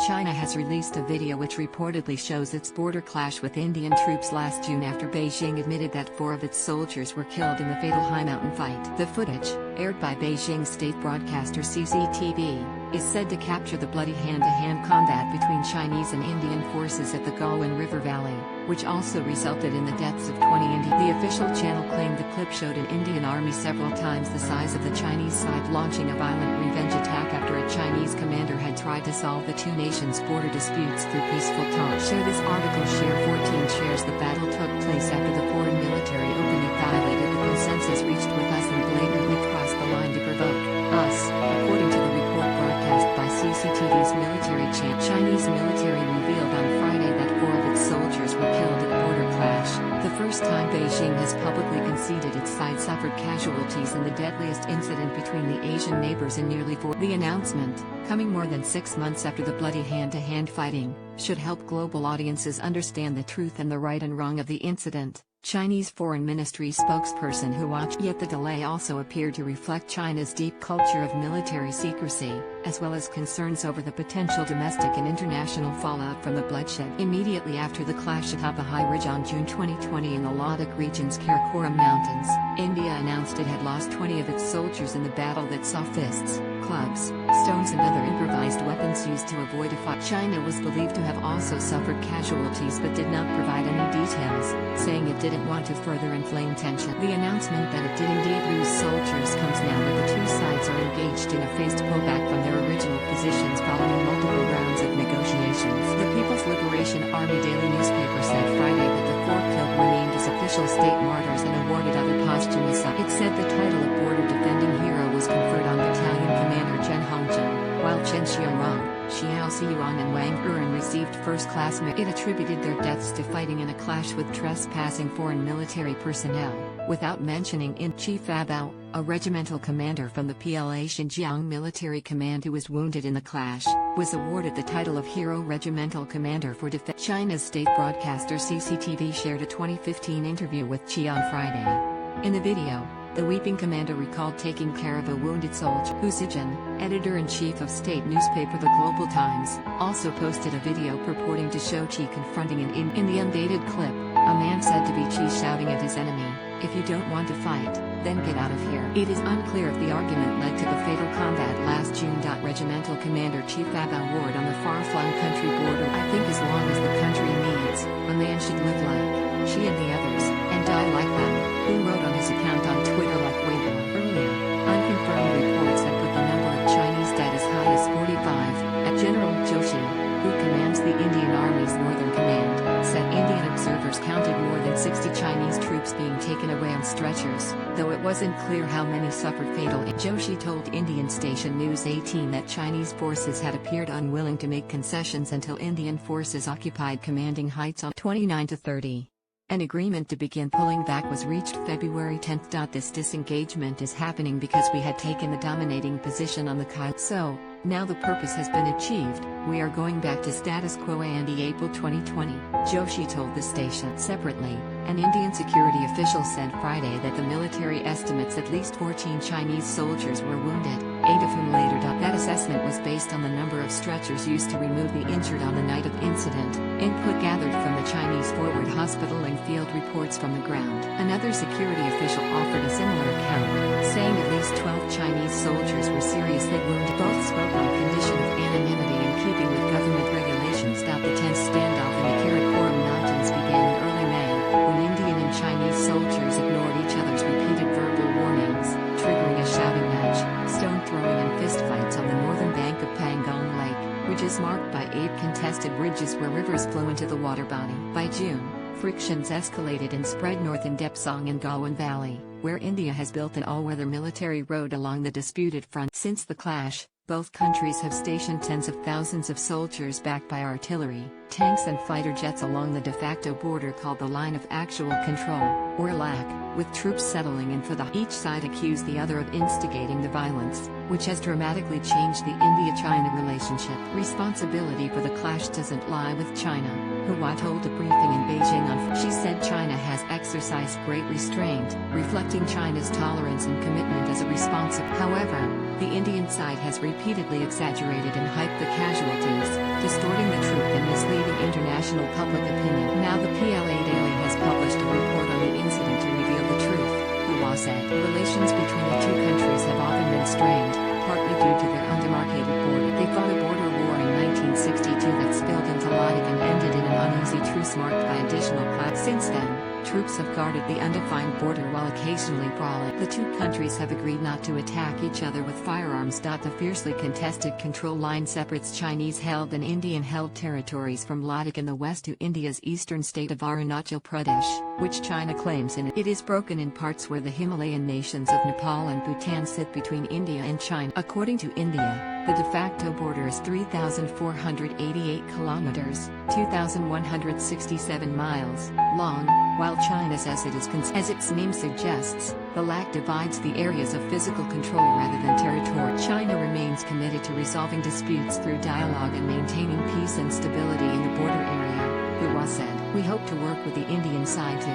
China has released a video which reportedly shows its border clash with Indian troops last June after Beijing admitted that 4 of its soldiers were killed in the fatal high mountain fight. The footage, aired by Beijing state broadcaster CCTV, is said to capture the bloody hand-to-hand combat between Chinese and Indian forces at the Galwan River Valley, which also resulted in the deaths of 20 Indian. The official channel claimed the clip showed an Indian army several times the size of the Chinese side launching a violent revenge attack after a Chinese commander had tried to solve the two nations' border disputes through peaceful talks. Share this article. Share 14 shares. The battle took place after the foreign military openly violated the consensus reached with us and blatantly crossed the line to provoke us, according to the report broadcast by CCTV's military channel. Chinese military revealed on Friday that 4 of its soldiers were killed at border clash, the first time Beijing has publicly conceded its side suffered casualties in the deadliest incident between the Asian neighbors in nearly 4. The announcement, coming more than 6 months after the bloody hand-to-hand fighting, should help global audiences understand the truth and the right and wrong of the incident. Chinese Foreign Ministry spokesperson Hu Watch. Yet the delay also appeared to reflect China's deep culture of military secrecy, as well as concerns over the potential domestic and international fallout from the bloodshed. Immediately after the clash atop a high ridge on June 2020 in the Ladakh region's Karakoram Mountains, India announced it had lost 20 of its soldiers in the battle that saw fists, clubs, stones and other improvised weapons used to avoid a fight. China was believed to have also suffered casualties but did not provide any details, saying it didn't want to further inflame tension. The announcement that it did indeed lose soldiers comes now that the two sides are engaged in a phased pullback from their original positions following multiple rounds of negotiations. The People's Liberation Army daily newspaper said Friday that the 4 killed were named as official state martyrs and awarded other posthumous. It said the title of border defending hero was conferred on Battalion Commander Chen Hongzhen, while Chen Xiangrong, Xiao Ziyuan and Wang Uren received first-class. It attributed their deaths to fighting in a clash with trespassing foreign military personnel, without mentioning Chief Abao, a regimental commander from the PLA Xinjiang Military Command who was wounded in the clash, was awarded the title of Hero Regimental Commander for Defense. China's state broadcaster CCTV shared a 2015 interview with Qi on Friday. In the video, the weeping commander recalled taking care of a wounded soldier. Hu Zijin, editor-in-chief of state newspaper The Global Times, also posted a video purporting to show Qi confronting an In the undated clip, a man said to be Qi shouting at his enemy, "If you don't want to fight, then get out of here." It is unclear if the argument led to the fatal combat last June. Regimental Commander Chief Abao Ward on the far-flung country border. "I think as long as the country needs, a man should live like Xi and the others, and die like them," Hu wrote on his account on Twitter like Weibo. Earlier, unconfirmed reports had put the number of Chinese dead as high as 45. At General Joshi, who commands the Indian Army's Northern Command, said Indian observers counted more than 60 Chinese troops being taken away on stretchers, though it wasn't clear how many suffered fatal. Joshi told Indian station News 18 that Chinese forces had appeared unwilling to make concessions until Indian forces occupied commanding heights on 29-30. An agreement to begin pulling back was reached February 10. This disengagement is happening because we had taken the dominating position on the Kyle. So, now the purpose has been achieved, we are going back to status quo. Andy April 2020, Joshi told the station. Separately, an Indian security official said Friday that the military estimates at least 14 Chinese soldiers were wounded, 8 of whom later died. That assessment was based on the number of stretchers used to remove the injured on the night of incident, input gathered from the Chinese Forward Hospital and field reports from the ground. Another security official offered a similar account, saying at least 12 Chinese soldiers were seriously wounded. Both spoke on condition of anonymity in keeping with government regulations. The tense standoff in the Karakoram Mountains began in early May, when Indian and Chinese soldiers ignored each other's repeated verbal warnings, triggering a shouting match, stone throwing and fistfights on the northern bank of Pangong Lake, which is marked by 8 contested ridges where rivers flow into the water body. By June, frictions escalated and spread north in Depsang and Galwan Valley, where India has built an all-weather military road along the disputed front. Since the clash, both countries have stationed tens of thousands of soldiers backed by artillery, tanks and fighter jets along the de facto border called the Line of Actual Control, or LAC, with troops settling in for each side accused the other of instigating the violence, which has dramatically changed the India-China relationship. Responsibility for the clash doesn't lie with China, Hua told a briefing in Beijing on She said China has exercised great restraint, reflecting China's tolerance and commitment as a responsive. However, the Indian side has repeatedly exaggerated and hyped the casualties, distorting the truth and misleading international public opinion. Now the PLA Daily has published a report on the incident to reveal the truth, Hua said. Relations between the two countries have often been strained, partly due to their undemarcated border. They fought a border war in 1962 that spilled into Ladakh and ended in an uneasy truce marked by additional clashes. Since then, troops have guarded the undefined border while occasionally brawling. The two countries have agreed not to attack each other with firearms. The fiercely contested control line separates Chinese-held and Indian-held territories from Ladakh in the west to India's eastern state of Arunachal Pradesh, which China claims it is broken in parts where the Himalayan nations of Nepal and Bhutan sit between India and China. According to India, the de facto border is 3,488 kilometers, 2,167 miles, long, while China says it is as its name suggests, the LAC divides the areas of physical control rather than territory. China remains committed to resolving disputes through dialogue and maintaining peace and stability in the border area, Hua said. We hope to work with the Indian side to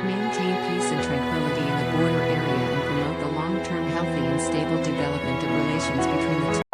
maintain peace and tranquility in the border area and promote the long-term healthy and stable development of relations between the two